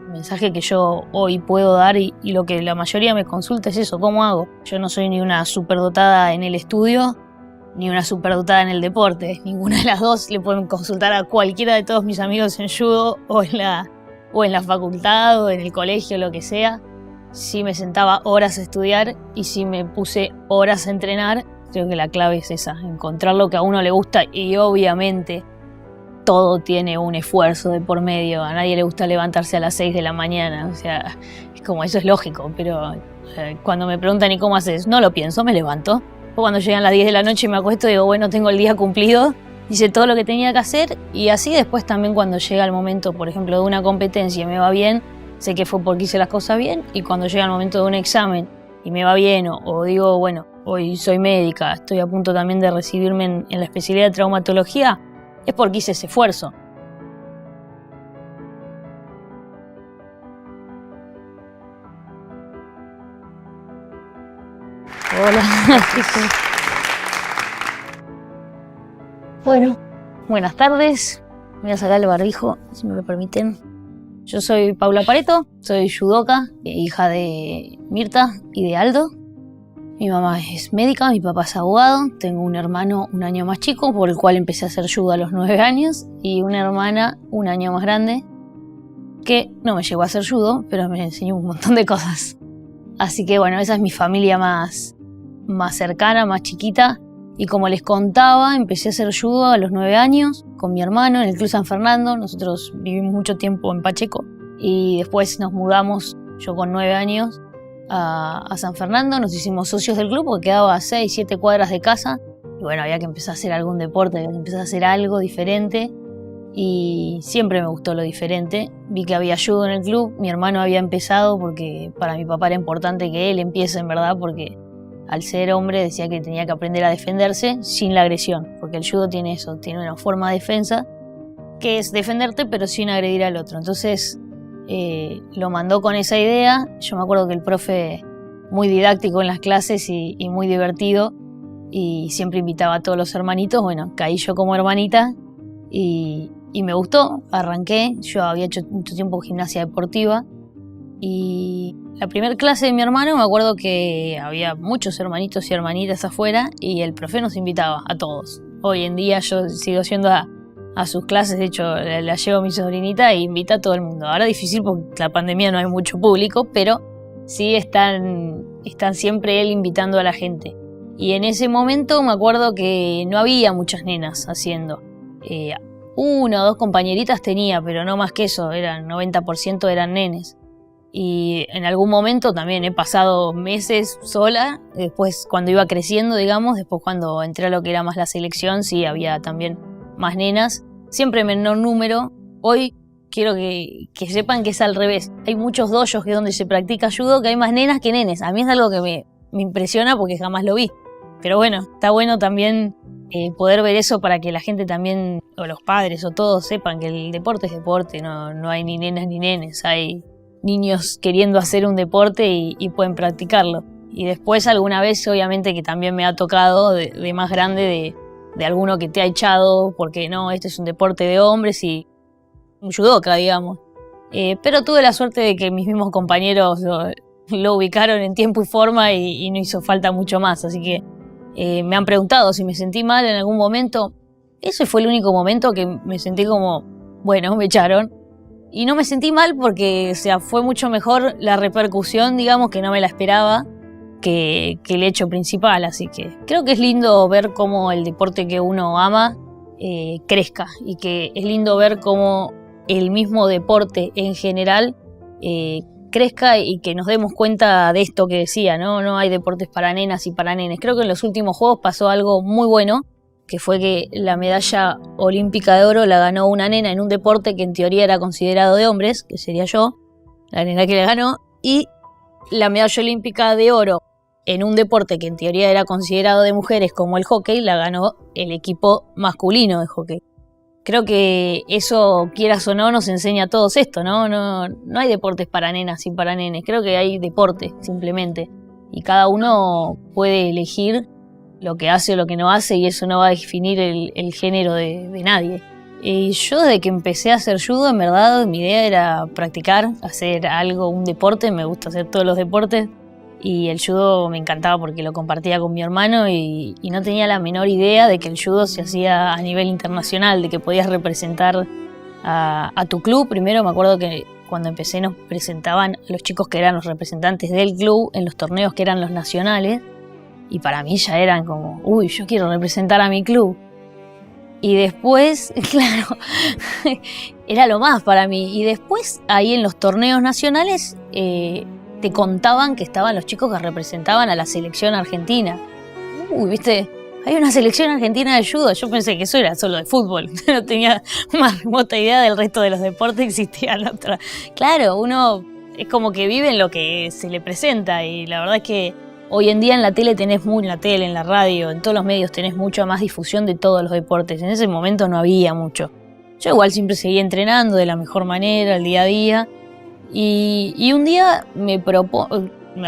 mensaje que yo hoy puedo dar y lo que la mayoría me consulta es eso, ¿cómo hago? Yo no soy ni una superdotada en el estudio, ni una superdotada en el deporte. Ninguna de las dos le pueden consultar a cualquiera de todos mis amigos en judo o en la facultad o en el colegio, lo que sea. Sí me sentaba horas a estudiar y sí me puse horas a entrenar. Creo que la clave es esa, encontrar lo que a uno le gusta y obviamente todo tiene un esfuerzo de por medio. A nadie le gusta levantarse a las 6 de la mañana, o sea, es como eso es lógico, pero cuando me preguntan ¿y cómo haces? No lo pienso, me levanto. O cuando llegan las 10 de la noche y me acuesto y digo, bueno, tengo el día cumplido, hice todo lo que tenía que hacer y así después también cuando llega el momento, por ejemplo, de una competencia y me va bien, sé que fue porque hice las cosas bien y cuando llega el momento de un examen y me va bien o digo, bueno, hoy soy médica, estoy a punto también de recibirme en la especialidad de traumatología, es porque hice ese esfuerzo. Hola. Bueno, buenas tardes. Voy a sacar el barbijo, si me lo permiten. Yo soy Paula Pareto, soy judoka, hija de Mirta y de Aldo. Mi mamá es médica, mi papá es abogado, tengo un hermano un año más chico, por el cual empecé a hacer judo a los 9 años, y una hermana un año más grande, que no me llegó a hacer judo, pero me enseñó un montón de cosas. Así que bueno, esa es mi familia más cercana, más chiquita, y como les contaba, empecé a hacer judo a los 9 años, con mi hermano en el Club San Fernando. Nosotros vivimos mucho tiempo en Pacheco, y después nos mudamos, yo con 9 años, a San Fernando, nos hicimos socios del club porque quedaba a 6, 7 cuadras de casa y bueno, había que empezar a hacer algún deporte, había que empezar a hacer algo diferente y siempre me gustó lo diferente. Vi que había judo en el club, mi hermano había empezado porque para mi papá era importante que él empiece en verdad porque al ser hombre decía que tenía que aprender a defenderse sin la agresión, porque el judo tiene eso, tiene una forma de defensa que es defenderte pero sin agredir al otro. Entonces lo mandó con esa idea. Yo me acuerdo que el profe muy didáctico en las clases y muy divertido y siempre invitaba a todos los hermanitos. Bueno, caí yo como hermanita y me gustó, arranqué. Yo había hecho mucho tiempo gimnasia deportiva y la primera clase de mi hermano me acuerdo que había muchos hermanitos y hermanitas afuera y el profe nos invitaba a todos. Hoy en día yo sigo yendo a sus clases, de hecho la llevo a mi sobrinita e invita a todo el mundo. Ahora es difícil porque la pandemia no hay mucho público, pero sí están siempre él invitando a la gente. Y en ese momento me acuerdo que no había muchas nenas haciendo. Una o dos compañeritas tenía, pero no más que eso, eran 90% eran nenes. Y en algún momento también he pasado meses sola, después cuando iba creciendo, digamos, después cuando entré a lo que era más la selección, sí había también más nenas. Siempre menor número. Hoy quiero que sepan que es al revés. Hay muchos dojos que donde se practica judo que hay más nenas que nenes. A mí es algo que me impresiona porque jamás lo vi. Pero bueno, está bueno también poder ver eso para que la gente también, o los padres o todos, sepan que el deporte es deporte. No hay ni nenas ni nenes. Hay niños queriendo hacer un deporte y pueden practicarlo. Y después alguna vez obviamente que también me ha tocado de más grande de alguno que te ha echado porque no, este es un deporte de hombres y un judoka, digamos. Pero tuve la suerte de que mis mismos compañeros lo ubicaron en tiempo y forma y no hizo falta mucho más. Así que me han preguntado si me sentí mal en algún momento. Ese fue el único momento que me sentí como, bueno, me echaron. Y no me sentí mal porque, o sea, fue mucho mejor la repercusión, digamos, que no me la esperaba, que el hecho principal. Así que creo que es lindo ver cómo el deporte que uno ama crezca y que es lindo ver cómo el mismo deporte en general crezca y que nos demos cuenta de esto que decía, ¿no? No hay deportes para nenas y para nenes. Creo que en los últimos Juegos pasó algo muy bueno, que fue que la medalla olímpica de oro la ganó una nena en un deporte que en teoría era considerado de hombres, que sería yo, la nena que la ganó, y la medalla olímpica de oro en un deporte que en teoría era considerado de mujeres como el hockey, la ganó el equipo masculino de hockey. Creo que eso, quieras o no, nos enseña a todos esto, ¿no? No hay deportes para nenas y para nenes, creo que hay deporte simplemente. Y cada uno puede elegir lo que hace o lo que no hace y eso no va a definir el género de nadie. Y yo desde que empecé a hacer judo, en verdad, mi idea era practicar, hacer algo, un deporte. Me gusta hacer todos los deportes. Y el judo me encantaba porque lo compartía con mi hermano y no tenía la menor idea de que el judo se hacía a nivel internacional, de que podías representar a tu club. Primero me acuerdo que cuando empecé nos presentaban a los chicos que eran los representantes del club en los torneos que eran los nacionales. Y para mí ya eran como, uy, yo quiero representar a mi club. Y después, claro, era lo más para mí. Y después, ahí en los torneos nacionales, te contaban que estaban los chicos que representaban a la selección argentina. Uy, viste, hay una selección argentina de judo. Yo pensé que eso era solo de fútbol. No tenía más remota idea del resto de los deportes que existían otra. Claro, uno es como que vive en lo que se le presenta. Y la verdad es que hoy en día en la tele tenés en la tele, en la radio, en todos los medios tenés mucha más difusión de todos los deportes. En ese momento no había mucho. Yo igual siempre seguía entrenando de la mejor manera, el día a día. Y un día me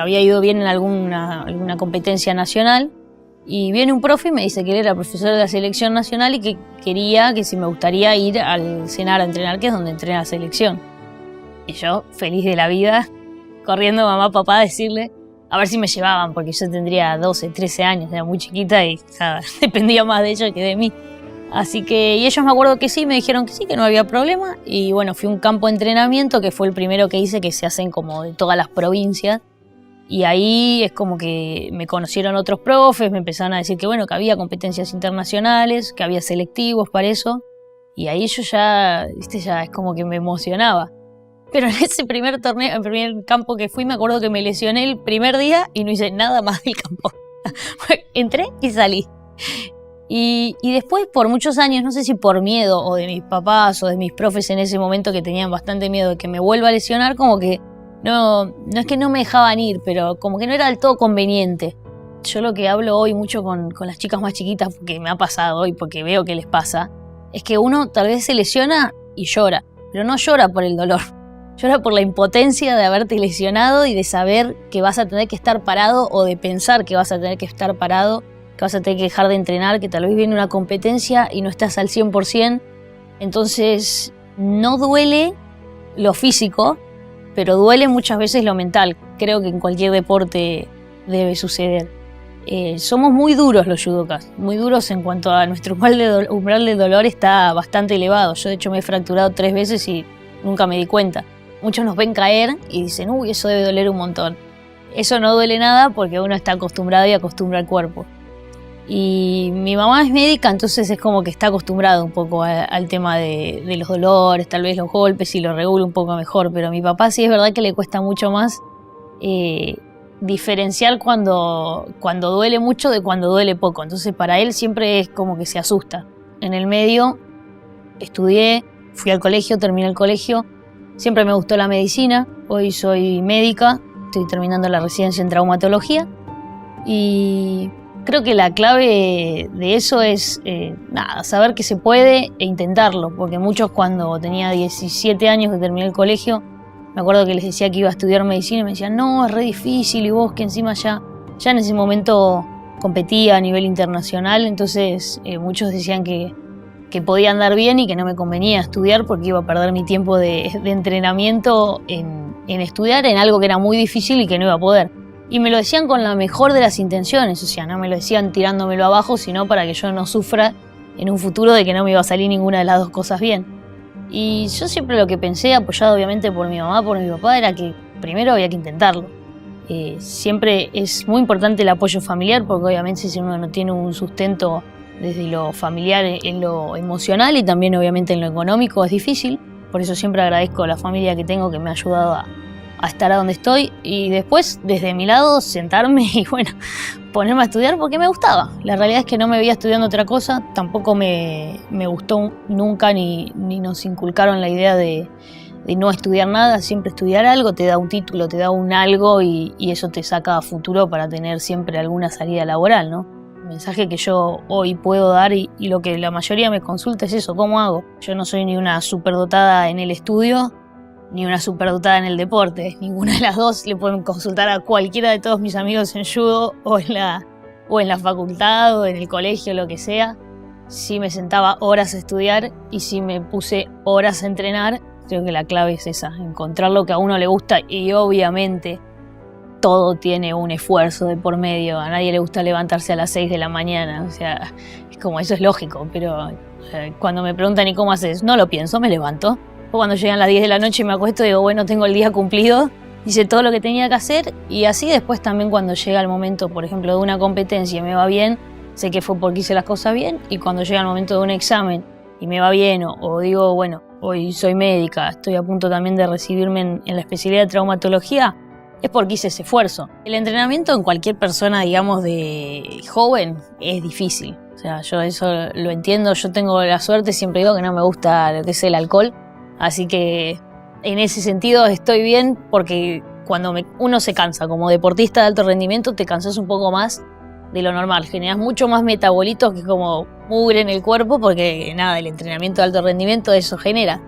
había ido bien en alguna competencia nacional y viene un profe y me dice que él era profesor de la selección nacional y que quería, que si me gustaría ir al CENAR a entrenar, que es donde entrena la selección. Y yo, feliz de la vida, corriendo a mamá, papá a decirle a ver si me llevaban, porque yo tendría 12, 13 años, era muy chiquita y dependía más de ellos que de mí. Así que, y ellos me acuerdo que sí, me dijeron que sí, que no había problema. Y bueno, fui a un campo de entrenamiento que fue el primero que hice, que se hacen como de todas las provincias. Y ahí es como que me conocieron otros profes, me empezaron a decir que bueno, que había competencias internacionales, que había selectivos para eso. Y ahí yo ya, viste, ya es como que me emocionaba. Pero en ese primer torneo, el primer campo que fui, me acuerdo que me lesioné el primer día y no hice nada más del campo. Entré y salí. Y después, por muchos años, no sé si por miedo o de mis papás o de mis profes en ese momento que tenían bastante miedo de que me vuelva a lesionar, como que no es que no me dejaban ir, pero como que no era del todo conveniente. Yo lo que hablo hoy mucho con las chicas más chiquitas, porque me ha pasado hoy, porque veo que les pasa, es que uno tal vez se lesiona y llora, pero no llora por el dolor. Llora por la impotencia de haberte lesionado y de saber que vas a tener que estar parado o de pensar que vas a tener que estar parado, que vas a tener que dejar de entrenar, que tal vez viene una competencia y no estás al 100%. Entonces no duele lo físico, pero duele muchas veces lo mental. Creo que en cualquier deporte debe suceder. Somos muy duros los judokas, muy duros en cuanto a nuestro umbral de dolor está bastante elevado. Yo de hecho me he fracturado 3 veces y nunca me di cuenta. Muchos nos ven caer y dicen, uy, eso debe doler un montón. Eso no duele nada porque uno está acostumbrado y acostumbra al cuerpo. Y mi mamá es médica, entonces es como que está acostumbrada un poco al tema de los dolores, tal vez los golpes y lo regula un poco mejor. Pero a mi papá sí es verdad que le cuesta mucho más diferenciar cuando duele mucho de cuando duele poco. Entonces para él siempre es como que se asusta. En el medio estudié, fui al colegio, terminé el colegio. Siempre me gustó la medicina, hoy soy médica, estoy terminando la residencia en traumatología y creo que la clave de eso es saber que se puede e intentarlo, porque muchos cuando tenía 17 años que terminé el colegio, me acuerdo que les decía que iba a estudiar medicina y me decían, no, es re difícil y vos que encima ya en ese momento competía a nivel internacional, entonces muchos decían que podía andar bien y que no me convenía estudiar porque iba a perder mi tiempo de entrenamiento en estudiar en algo que era muy difícil y que no iba a poder. Y me lo decían con la mejor de las intenciones, o sea, no me lo decían tirándomelo abajo, sino para que yo no sufra en un futuro de que no me iba a salir ninguna de las dos cosas bien. Y yo siempre lo que pensé, apoyado obviamente por mi mamá, por mi papá, era que primero había que intentarlo. Siempre es muy importante el apoyo familiar porque obviamente si uno no tiene un sustento desde lo familiar, en lo emocional y también obviamente en lo económico es difícil. Por eso siempre agradezco a la familia que tengo que me ha ayudado a estar a donde estoy. Y después, desde mi lado, sentarme y bueno, ponerme a estudiar porque me gustaba. La realidad es que no me veía estudiando otra cosa. Tampoco me gustó nunca ni nos inculcaron la idea de no estudiar nada. Siempre estudiar algo te da un título, te da un algo y eso te saca a futuro para tener siempre alguna salida laboral, ¿no? Mensaje que yo hoy puedo dar y lo que la mayoría me consulta es eso, ¿cómo hago? Yo no soy ni una superdotada en el estudio ni una superdotada en el deporte, ninguna de las dos. Le pueden consultar a cualquiera de todos mis amigos en judo o en la facultad o en el colegio, lo que sea. sí me sentaba horas a estudiar y sí me puse horas a entrenar. Creo que la clave es esa, encontrar lo que a uno le gusta y obviamente todo tiene un esfuerzo de por medio. A nadie le gusta levantarse a las 6 de la mañana, o sea, es como eso es lógico, pero cuando me preguntan ¿y cómo haces? No lo pienso, me levanto. O cuando llegan las 10 de la noche y me acuesto digo, bueno, tengo el día cumplido, hice todo lo que tenía que hacer y así después también cuando llega el momento, por ejemplo, de una competencia y me va bien, sé que fue porque hice las cosas bien y cuando llega el momento de un examen y me va bien o digo, bueno, hoy soy médica, estoy a punto también de recibirme en la especialidad de traumatología, es porque hice ese esfuerzo. El entrenamiento en cualquier persona, digamos, de joven es difícil. O sea, yo eso lo entiendo, yo tengo la suerte, siempre digo que no me gusta lo que es el alcohol, así que en ese sentido estoy bien porque cuando uno se cansa como deportista de alto rendimiento te cansas un poco más de lo normal, generas mucho más metabolitos que como mugre en el cuerpo porque nada, el entrenamiento de alto rendimiento eso genera.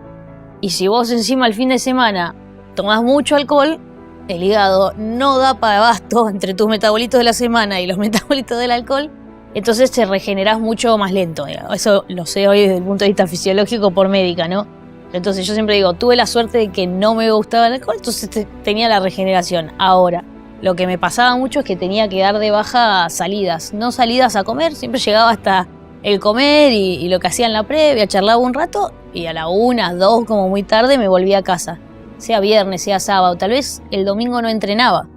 Y si vos encima el fin de semana tomás mucho alcohol, el hígado no da para abasto entre tus metabolitos de la semana y los metabolitos del alcohol, entonces te regenerás mucho más lento. Eso lo sé hoy desde el punto de vista fisiológico por médica, ¿no? Entonces yo siempre digo, tuve la suerte de que no me gustaba el alcohol, entonces tenía la regeneración. Ahora, lo que me pasaba mucho es que tenía que dar de baja salidas, no salidas a comer, siempre llegaba hasta el comer y lo que hacía en la previa, charlaba un rato y a la 1, 2 como muy tarde me volvía a casa. Sea viernes, sea sábado, tal vez el domingo no entrenaba,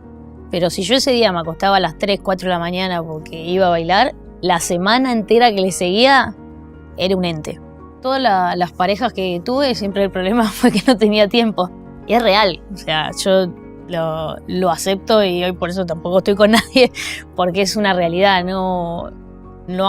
pero si yo ese día me acostaba a las 3, 4 de la mañana porque iba a bailar, la semana entera que le seguía era un ente. Todas las parejas que tuve, siempre el problema fue que no tenía tiempo. Y es real, o sea, yo lo acepto y hoy por eso tampoco estoy con nadie, porque es una realidad, no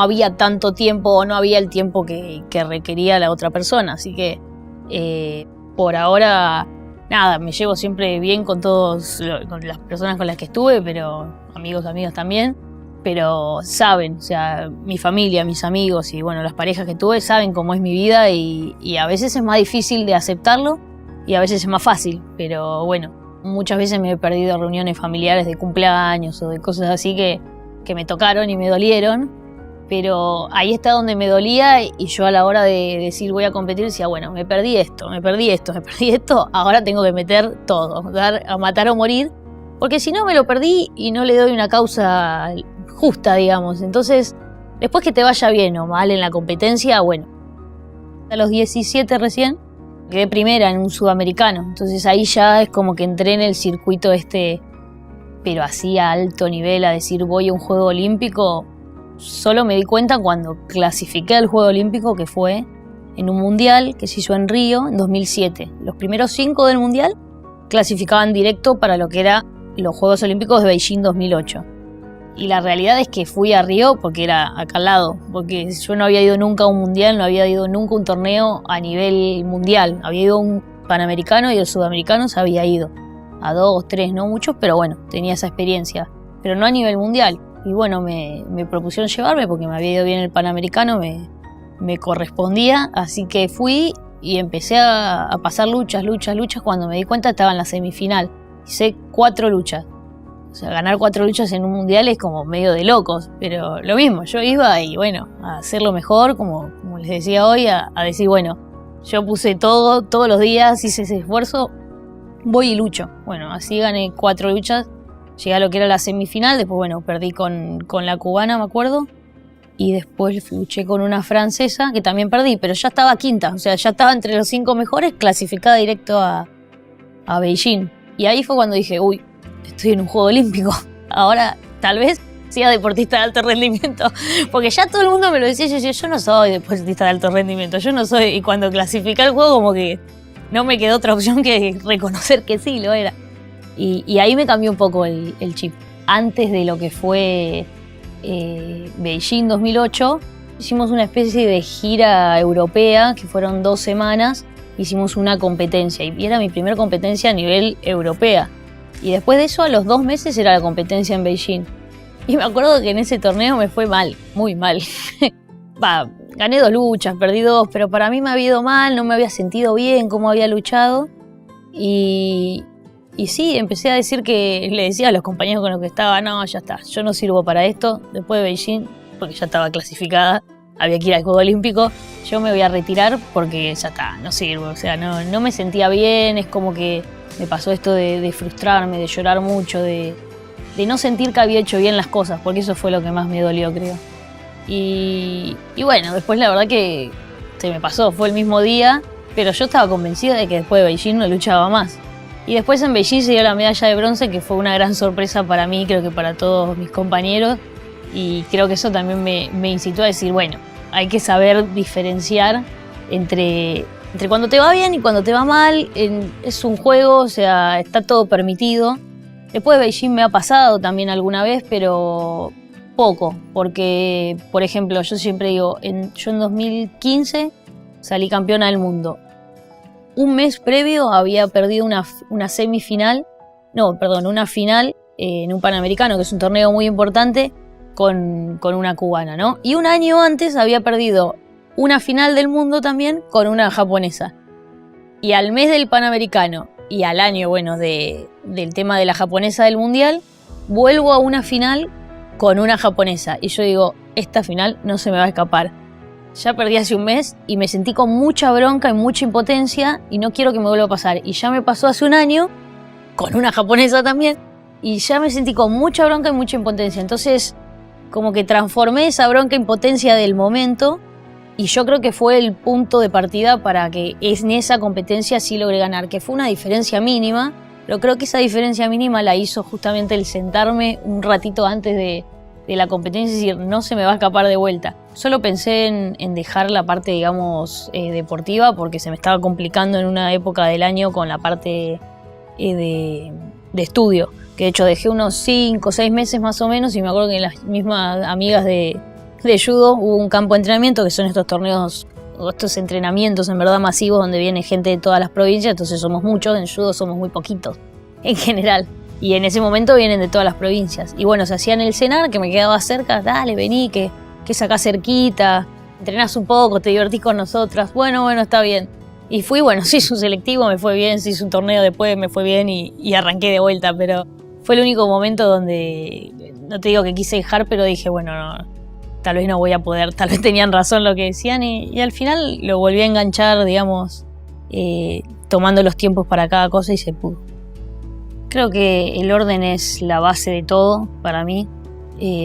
había tanto tiempo o no había el tiempo que requería la otra persona. Así que por ahora... Nada, me llevo siempre bien con todos, con las personas con las que estuve, pero amigas también, pero saben, o sea, mi familia, mis amigos y bueno, las parejas que tuve saben cómo es mi vida y a veces es más difícil de aceptarlo y a veces es más fácil, pero bueno, muchas veces me he perdido reuniones familiares de cumpleaños o de cosas así que me tocaron y me dolieron. Pero ahí está donde me dolía y yo a la hora de decir voy a competir decía, bueno, me perdí esto, ahora tengo que meter todo, dar a matar o morir, porque si no me lo perdí y no le doy una causa justa, digamos. Entonces, después que te vaya bien o mal en la competencia, bueno, a los 17 recién quedé primera en un sudamericano, entonces ahí ya es como que entré en el circuito pero así a alto nivel, a decir voy a un juego olímpico. Solo me di cuenta cuando clasifiqué al Juego Olímpico, que fue en un mundial que se hizo en Río en 2007. Los primeros 5 del mundial clasificaban directo para lo que eran los Juegos Olímpicos de Beijing 2008. Y la realidad es que fui a Río porque era acá al lado, porque yo no había ido nunca a un mundial, no había ido nunca a un torneo a nivel mundial. Había ido a un panamericano y los sudamericanos había ido a 2, 3, no muchos, pero bueno, tenía esa experiencia, pero no a nivel mundial. Y bueno, me propusieron llevarme porque me había ido bien el Panamericano, me correspondía, así que fui y empecé a pasar luchas. Cuando me di cuenta estaba en la semifinal. Hice 4 luchas. O sea, ganar 4 luchas en un mundial es como medio de locos, pero lo mismo, yo iba y bueno, a hacerlo mejor, como les decía hoy, a decir, bueno, yo puse todo, todos los días, hice ese esfuerzo, voy y lucho. Bueno, así gané 4 luchas. Llegué a lo que era la semifinal, después bueno, perdí con la cubana, me acuerdo, y después luché con una francesa, que también perdí, pero ya estaba quinta, o sea, ya estaba entre los 5 mejores, clasificada directo a Beijing. Y ahí fue cuando dije, uy, estoy en un juego olímpico, ahora tal vez sea deportista de alto rendimiento, porque ya todo el mundo me lo decía, yo decía, yo no soy deportista de alto rendimiento, yo no soy, y cuando clasificé el juego como que no me quedó otra opción que reconocer que sí lo era. Y ahí me cambió un poco el chip. Antes de lo que fue Beijing 2008, hicimos una especie de gira europea, que fueron 2 semanas, hicimos una competencia, y era mi primera competencia a nivel europea. Y después de eso, a los 2 meses era la competencia en Beijing. Y me acuerdo que en ese torneo me fue mal, muy mal. Gané 2 luchas, perdí 2, pero para mí me había ido mal, no me había sentido bien cómo había luchado. Y sí, empecé a decir que le decía a los compañeros con los que estaba, no, ya está, yo no sirvo para esto, después de Beijing, porque ya estaba clasificada, había que ir al Juego Olímpico, yo me voy a retirar porque ya está, no sirvo, o sea, no me sentía bien, es como que me pasó esto de frustrarme, de llorar mucho, de no sentir que había hecho bien las cosas, porque eso fue lo que más me dolió, creo. Y bueno, después la verdad que se me pasó, fue el mismo día, pero yo estaba convencida de que después de Beijing no luchaba más. Y después en Beijing se dio la medalla de bronce, que fue una gran sorpresa para mí, creo que para todos mis compañeros, y creo que eso también me incitó a decir, bueno, hay que saber diferenciar entre cuando te va bien y cuando te va mal. Es un juego, o sea, está todo permitido. Después de Beijing me ha pasado también alguna vez, pero poco, porque, por ejemplo, yo siempre digo, yo en 2015 salí campeona del mundo. Un mes previo había perdido una semifinal, una final en un Panamericano, que es un torneo muy importante, con una cubana, ¿no? Y un año antes había perdido una final del mundo también con una japonesa. Y al mes del Panamericano y al año, bueno, del tema de la japonesa del Mundial, vuelvo a una final con una japonesa. Y yo digo, esta final no se me va a escapar. Ya perdí hace un mes y me sentí con mucha bronca y mucha impotencia y no quiero que me vuelva a pasar. Y ya me pasó hace un año, con una japonesa también, y ya me sentí con mucha bronca y mucha impotencia. Entonces, como que transformé esa bronca e impotencia del momento, y yo creo que fue el punto de partida para que en esa competencia sí logré ganar, que fue una diferencia mínima, pero creo que esa diferencia mínima la hizo justamente el sentarme un ratito antes de la competencia y decir, no se me va a escapar de vuelta. Solo pensé en dejar la parte, digamos, deportiva, porque se me estaba complicando en una época del año con la parte de estudio, que de hecho dejé unos 5 o 6 meses más o menos, y me acuerdo que las mismas amigas de judo hubo un campo de entrenamiento, que son estos torneos o estos entrenamientos en verdad masivos donde viene gente de todas las provincias, entonces somos muchos, en judo somos muy poquitos en general. Y en ese momento vienen de todas las provincias. Y bueno, se hacía en el CENAR, que me quedaba cerca. Dale, vení, que es acá cerquita. Entrenás un poco, te divertís con nosotras. Bueno, está bien. Y fui, bueno, sí hice un selectivo, me fue bien. Sí hice un torneo después, me fue bien y arranqué de vuelta. Pero fue el único momento donde, no te digo que quise dejar, pero dije, bueno, no, tal vez no voy a poder. Tal vez tenían razón lo que decían. Y al final lo volví a enganchar, digamos, tomando los tiempos para cada cosa y se pudo. Creo que el orden es la base de todo para mí.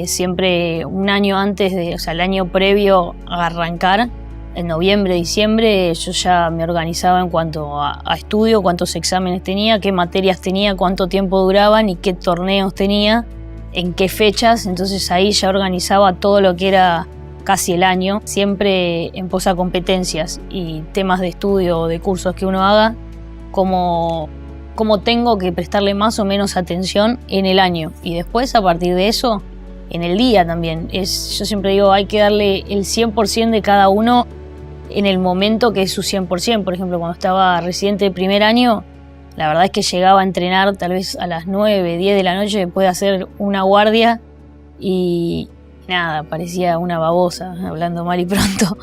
Siempre un año antes el año previo a arrancar, en noviembre, diciembre, yo ya me organizaba en cuanto a estudio, cuántos exámenes tenía, qué materias tenía, cuánto tiempo duraban y qué torneos tenía, en qué fechas. Entonces ahí ya organizaba todo lo que era casi el año, siempre en pos a competencias y temas de estudio o de cursos que uno haga, como tengo que prestarle más o menos atención en el año, y después a partir de eso en el día también. Yo siempre digo, hay que darle el 100% de cada uno en el momento que es su 100%. Por ejemplo, cuando estaba residente de primer año, la verdad es que llegaba a entrenar tal vez a las 9, 10 de la noche después de hacer una guardia y nada, parecía una babosa, hablando mal y pronto.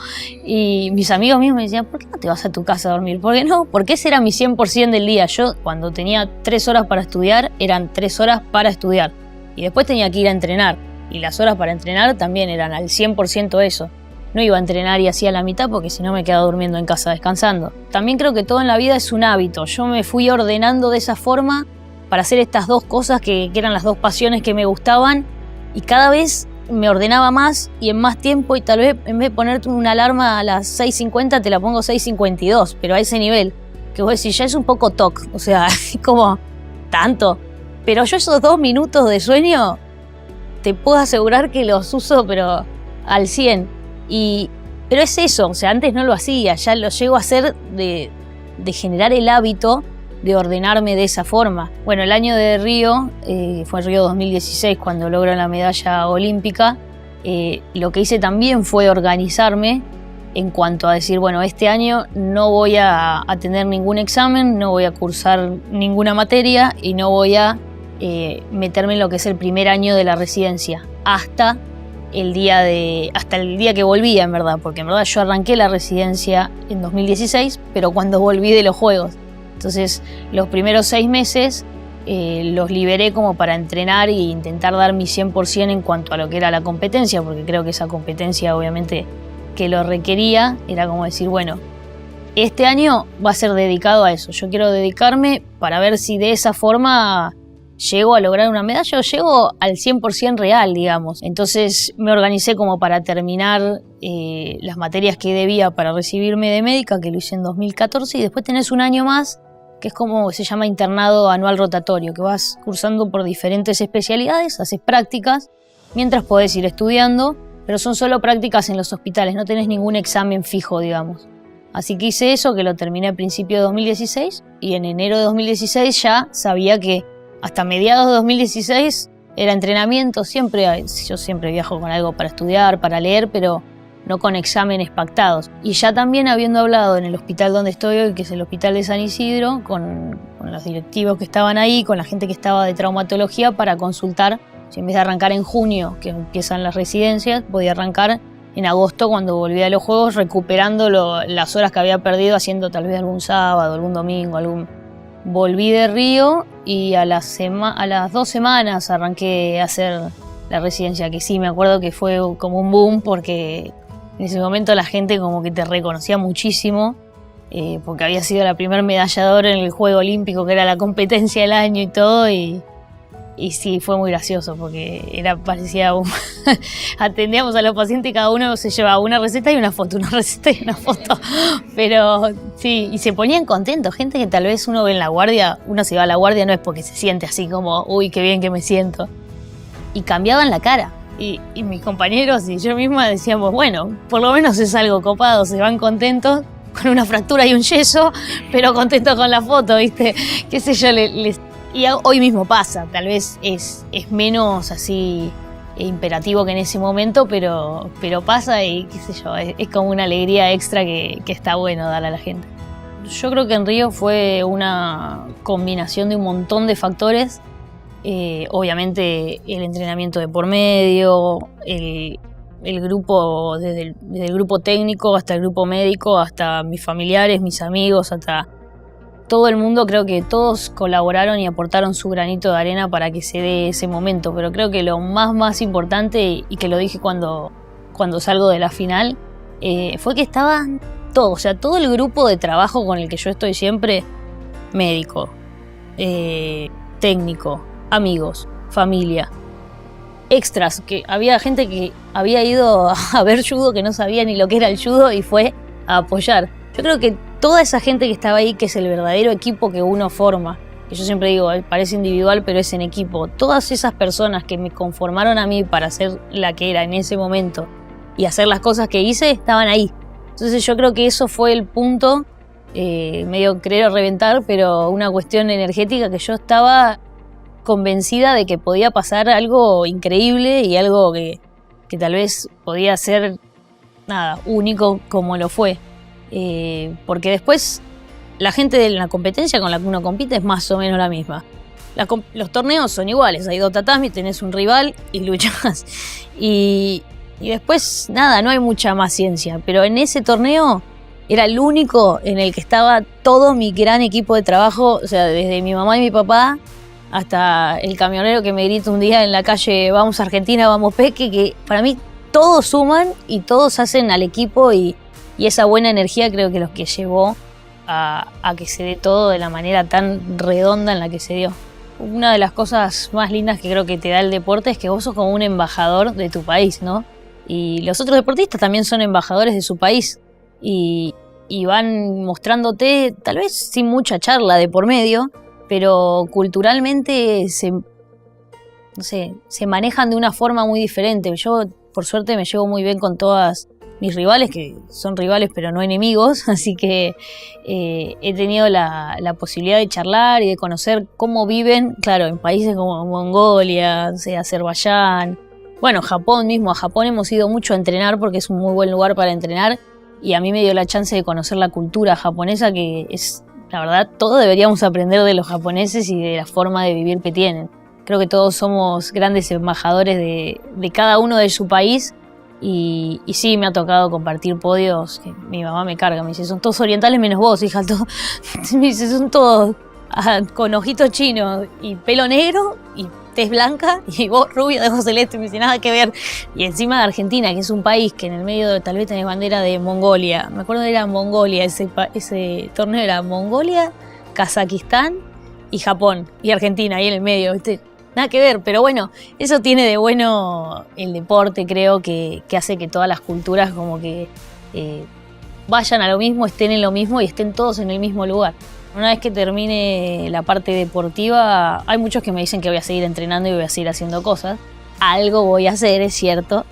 Y mis amigos mismos me decían, ¿por qué no te vas a tu casa a dormir? ¿Por qué no? Porque ese era mi 100% del día. Yo, cuando tenía 3 horas para estudiar, eran 3 horas para estudiar. Y después tenía que ir a entrenar. Y las horas para entrenar también eran al 100% eso. No iba a entrenar y hacía la mitad porque si no me quedaba durmiendo en casa descansando. También creo que todo en la vida es un hábito. Yo me fui ordenando de esa forma para hacer estas dos cosas que eran las dos pasiones que me gustaban, y cada vez me ordenaba más y en más tiempo, y tal vez en vez de ponerte una alarma a las 6:50 te la pongo 6:52, pero a ese nivel que vos decís, ya es un poco toc, o sea, como tanto. Pero yo esos 2 minutos de sueño te puedo asegurar que los uso pero al 100. Pero es eso, o sea, antes no lo hacía, ya lo llego a hacer de generar el hábito de ordenarme de esa forma. Bueno, el año de Río, fue Río 2016 cuando logro la medalla olímpica, lo que hice también fue organizarme en cuanto a decir, bueno, este año no voy a tener ningún examen, no voy a cursar ninguna materia y no voy a meterme en lo que es el primer año de la residencia hasta el día que volvía, en verdad, porque en verdad yo arranqué la residencia en 2016, pero cuando volví de los Juegos. Entonces, los primeros 6 meses los liberé como para entrenar e intentar dar mi 100% en cuanto a lo que era la competencia, porque creo que esa competencia obviamente que lo requería, era como decir, bueno, este año va a ser dedicado a eso. Yo quiero dedicarme para ver si de esa forma llego a lograr una medalla o llego al 100% real, digamos. Entonces me organicé como para terminar las materias que debía para recibirme de médica, que lo hice en 2014, y después tenés un año más, que es como se llama internado anual rotatorio, que vas cursando por diferentes especialidades, haces prácticas, mientras podés ir estudiando, pero son solo prácticas en los hospitales, no tenés ningún examen fijo, digamos. Así que hice eso, que lo terminé a principios de 2016, y en enero de 2016 ya sabía que hasta mediados de 2016 era entrenamiento. Yo siempre viajo con algo para estudiar, para leer, pero no con exámenes pactados. Y ya también habiendo hablado en el hospital donde estoy hoy, que es el Hospital de San Isidro, con los directivos que estaban ahí, con la gente que estaba de traumatología, para consultar si en vez de arrancar en junio, que empiezan las residencias, podía arrancar en agosto, cuando volví a los Juegos, recuperando las horas que había perdido haciendo tal vez algún sábado, algún domingo, Volví de Río y a las 2 semanas arranqué a hacer la residencia, que sí, me acuerdo que fue como un boom, porque en ese momento la gente como que te reconocía muchísimo, porque había sido la primer medalla de oro en el Juego Olímpico, que era la competencia del año y todo, y sí, fue muy gracioso, porque parecía atendíamos a los pacientes y cada uno se llevaba una receta y una foto, pero sí, y se ponían contentos, gente que tal vez uno ve en la guardia, uno se va a la guardia no es porque se siente así como, uy, qué bien que me siento, y cambiaban la cara, y mis compañeros y yo misma decíamos, bueno, por lo menos es algo copado, se van contentos, con una fractura y un yeso, pero contentos con la foto, ¿viste? Qué sé yo, y hoy mismo pasa, tal vez es menos así imperativo que en ese momento, pero pasa y qué sé yo, es como una alegría extra que está bueno darle a la gente. Yo creo que en Río fue una combinación de un montón de factores, obviamente el entrenamiento de por medio, el grupo, desde el grupo técnico hasta el grupo médico, hasta mis familiares, mis amigos, hasta todo el mundo. Creo que todos colaboraron y aportaron su granito de arena para que se dé ese momento, pero creo que lo más importante, y que lo dije cuando salgo de la final, fue que estaban todos, o sea, todo el grupo de trabajo con el que yo estoy siempre, médico, técnico, amigos, familia, extras, que había gente que había ido a ver judo que no sabía ni lo que era el judo y fue a apoyar. Yo creo que toda esa gente que estaba ahí, que es el verdadero equipo que uno forma, que yo siempre digo, parece individual, pero es en equipo. Todas esas personas que me conformaron a mí para ser la que era en ese momento y hacer las cosas que hice, estaban ahí. Entonces yo creo que eso fue el punto, medio querer reventar, pero una cuestión energética, que yo estaba convencida de que podía pasar algo increíble y algo que tal vez podía ser único como lo fue. Porque después la gente de la competencia con la que uno compite es más o menos la misma. Los torneos son iguales, hay 2 tatamis, tenés un rival y luchás. Y después no hay mucha más ciencia, pero en ese torneo era el único en el que estaba todo mi gran equipo de trabajo, o sea, desde mi mamá y mi papá hasta el camionero que me grita un día en la calle, vamos Argentina, vamos Peque, que para mí todos suman y todos hacen al equipo, y esa buena energía creo que los que llevó a que se dé todo de la manera tan redonda en la que se dio. Una de las cosas más lindas que creo que te da el deporte es que vos sos como un embajador de tu país, ¿no? Y los otros deportistas también son embajadores de su país y van mostrándote, tal vez sin mucha charla de por medio, pero culturalmente se manejan de una forma muy diferente. Yo, por suerte, me llevo muy bien con todas mis rivales, que son rivales pero no enemigos, así que he tenido la posibilidad de charlar y de conocer cómo viven, claro, en países como Mongolia, Azerbaiyán, bueno, Japón mismo. A Japón hemos ido mucho a entrenar porque es un muy buen lugar para entrenar, y a mí me dio la chance de conocer la cultura japonesa, que es, la verdad, todo deberíamos aprender de los japoneses y de la forma de vivir que tienen. Creo que todos somos grandes embajadores de cada uno de su país. Y sí, me ha tocado compartir podios que mi mamá me carga, me dice, son todos orientales menos vos, hija. Me dice, son todos con ojitos chinos y pelo negro y tez blanca y vos rubia de ojos celestes, me dice nada que ver. Y encima de Argentina, que es un país que en el medio de, tal vez tenés bandera de Mongolia. Me acuerdo que era Mongolia, ese torneo era Mongolia, Kazajistán y Japón. Y Argentina ahí en el medio, ¿viste? Nada que ver, pero bueno, eso tiene de bueno el deporte, creo que hace que todas las culturas como que vayan a lo mismo, estén en lo mismo y estén todos en el mismo lugar. Una vez que termine la parte deportiva, hay muchos que me dicen que voy a seguir entrenando y voy a seguir haciendo cosas. Algo voy a hacer, es cierto,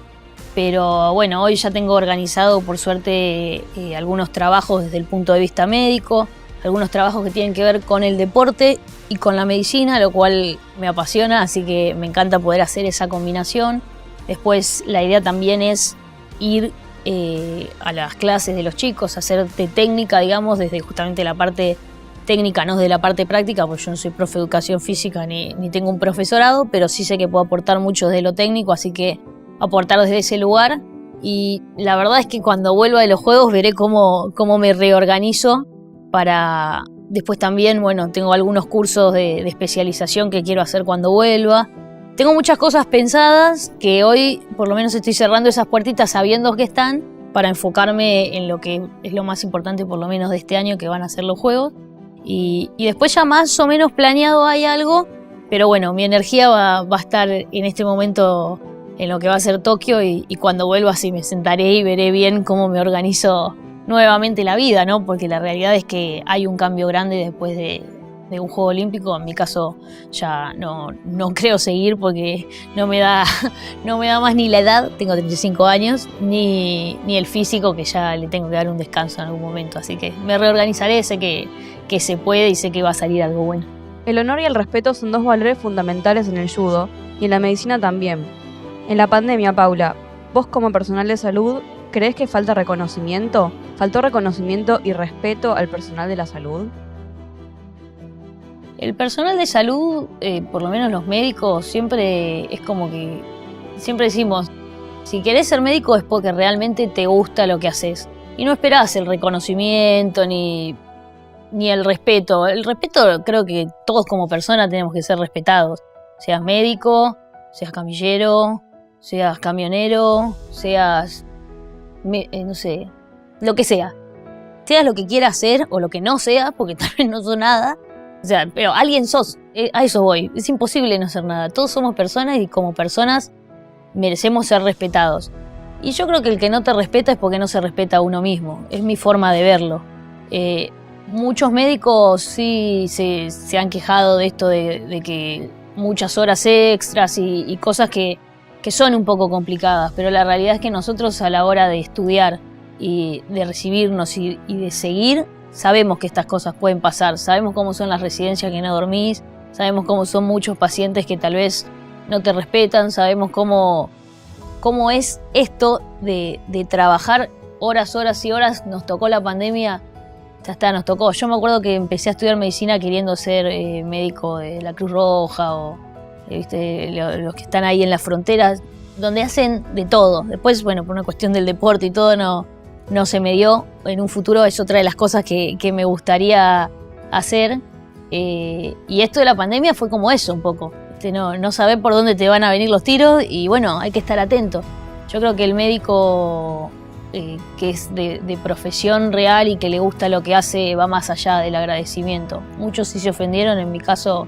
pero bueno, hoy ya tengo organizado, por suerte, algunos trabajos desde el punto de vista médico, algunos trabajos que tienen que ver con el deporte y con la medicina, lo cual me apasiona, así que me encanta poder hacer esa combinación. Después la idea también es ir a las clases de los chicos, hacer de técnica, digamos, desde justamente la parte técnica, no de la parte práctica, porque yo no soy profe de educación física ni tengo un profesorado, pero sí sé que puedo aportar mucho desde lo técnico, así que aportar desde ese lugar. Y la verdad es que cuando vuelva de los juegos veré cómo me reorganizo para después también, bueno, tengo algunos cursos de especialización que quiero hacer cuando vuelva. Tengo muchas cosas pensadas que hoy por lo menos estoy cerrando esas puertitas sabiendo que están para enfocarme en lo que es lo más importante por lo menos de este año, que van a ser los juegos. Y después ya más o menos planeado hay algo, pero bueno, mi energía va a estar en este momento en lo que va a ser Tokio y cuando vuelva sí me sentaré y veré bien cómo me organizo nuevamente la vida, ¿no? Porque la realidad es que hay un cambio grande después de un juego olímpico. En mi caso ya no creo seguir porque no me da más ni la edad, tengo 35 años, ni el físico, que ya le tengo que dar un descanso en algún momento. Así que me reorganizaré, sé que se puede y sé que va a salir algo bueno. El honor y el respeto son dos valores fundamentales en el judo y en la medicina también. En la pandemia, Paula, vos como personal de salud, ¿crees que falta reconocimiento? ¿Faltó reconocimiento y respeto al personal de la salud? El personal de salud, por lo menos los médicos, siempre es como que siempre decimos, si querés ser médico es porque realmente te gusta lo que haces. Y no esperás el reconocimiento ni el respeto. El respeto creo que todos como personas tenemos que ser respetados. Seas médico, seas camillero, seas camionero, seas, no sé, lo que sea. Seas lo que quieras ser o lo que no seas, porque tal vez no sos nada. O sea, pero alguien sos, a eso voy. Es imposible no ser nada. Todos somos personas y como personas merecemos ser respetados. Y yo creo que el que no te respeta es porque no se respeta a uno mismo. Es mi forma de verlo. Muchos médicos sí se han quejado de esto de que muchas horas extras y cosas que son un poco complicadas, pero la realidad es que nosotros a la hora de estudiar y de recibirnos y de seguir, sabemos que estas cosas pueden pasar, sabemos cómo son las residencias que no dormís, sabemos cómo son muchos pacientes que tal vez no te respetan, sabemos cómo es esto de trabajar horas y horas. Nos tocó la pandemia, ya está, nos tocó. Yo me acuerdo que empecé a estudiar medicina queriendo ser médico de la Cruz Roja o ¿viste? Los que están ahí en las fronteras, donde hacen de todo. Después, bueno, por una cuestión del deporte y todo, no se me dio. En un futuro es otra de las cosas que me gustaría hacer. Y esto de la pandemia fue como eso un poco. No saber por dónde te van a venir los tiros y bueno, hay que estar atento. Yo creo que el médico que es de profesión real y que le gusta lo que hace va más allá del agradecimiento. Muchos sí se ofendieron, en mi caso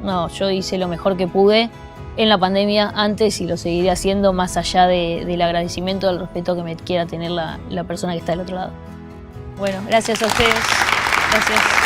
no, yo hice lo mejor que pude en la pandemia antes y lo seguiré haciendo más allá del agradecimiento, del respeto que me quiera tener la persona que está del otro lado. Bueno, gracias a ustedes. Gracias.